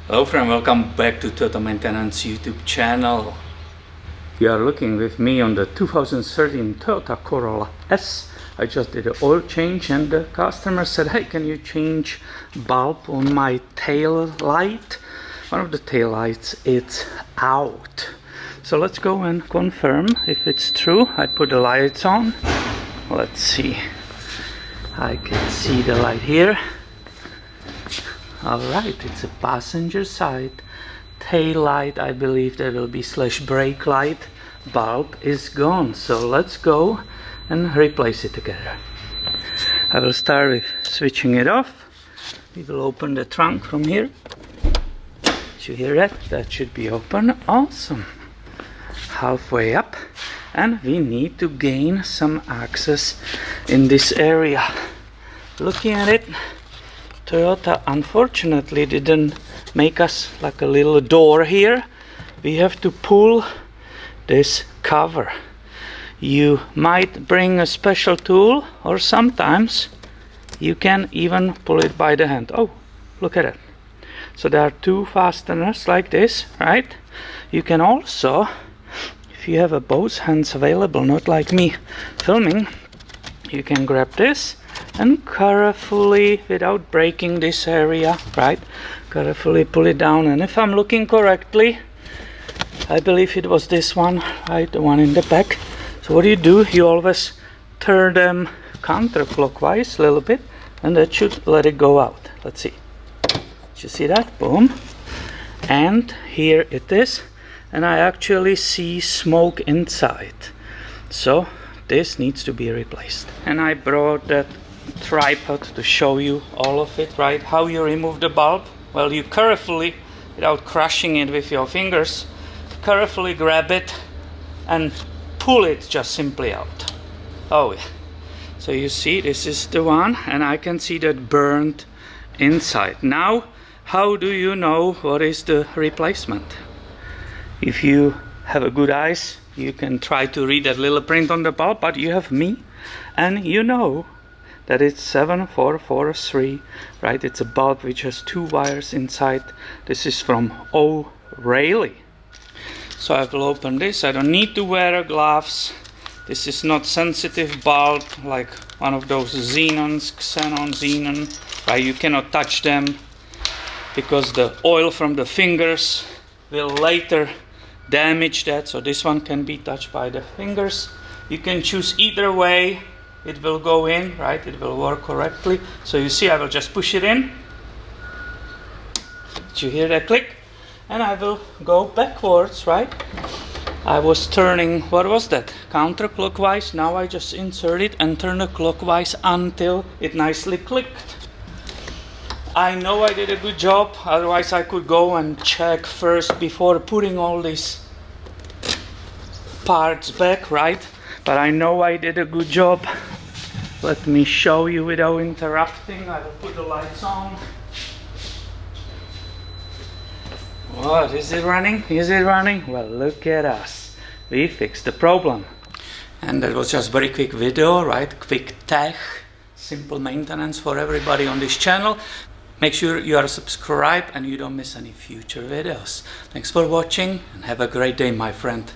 Hello friend, welcome back to Toyota Maintenance YouTube channel. You are looking with me on the 2013 Toyota Corolla S. I just did an oil change and the customer said, hey, can you change bulb on my tail light? One of the tail lights is out. So let's go and confirm if it's true. I put the lights on. Let's see. I can see the light here. Alright, it's a passenger side tail light. I believe there will be / brake light. Bulb is gone, so let's go and replace it together. I will start with switching it off. We will open the trunk from here. Did you hear that? That should be open. Awesome. Halfway up, and we need to gain some access in this area. Looking at it, Toyota unfortunately didn't make us like a little door here. We have to pull this cover. You might bring a special tool, or sometimes you can even pull it by the hand. Oh, look at it. So there are two fasteners like this, right? You can also, if you have both hands available, not like me filming, you can grab this and carefully, without breaking this area, right, carefully pull it down. And if I'm looking correctly, I believe it was this one, right, the one in the back. So what do? You always turn them counterclockwise a little bit, and that should let it go out. Let's see. Did you see that? Boom. And here it is, and I actually see smoke inside. So this needs to be replaced. And I brought that tripod to show you all of it, right? How you remove the bulb? Well, you carefully, without crushing it with your fingers, carefully grab it and pull it just simply out. Oh yeah. So you see, this is the one, and I can see that burned inside. Now, how do you know what is the replacement? If you have a good eyes, you can try to read that little print on the bulb, but you have me, and you know that it's 7443, right? It's a bulb which has 2 wires inside. This is from O'Reilly. So I will open this. I don't need to wear gloves. This is not sensitive bulb like one of those xenon, right? You cannot touch them because the oil from the fingers will later damage that. So this one can be touched by the fingers. You can choose either way. It will go in, right? It will work correctly. So you see, I will just push it in. Did you hear that click? And I will go backwards, right? I was turning, what was that? Counterclockwise. Now I just insert it and turn it clockwise until it nicely clicked. I know I did a good job. Otherwise I could go and check first before putting all these parts back, right? But I know I did a good job. Let me show you without interrupting. I will put the lights on. What, is it running? Is it running? Well, look at us. We fixed the problem. And that was just a very quick video, right? Quick tech, simple maintenance for everybody on this channel. Make sure you are subscribed and you don't miss any future videos. Thanks for watching and have a great day, my friend.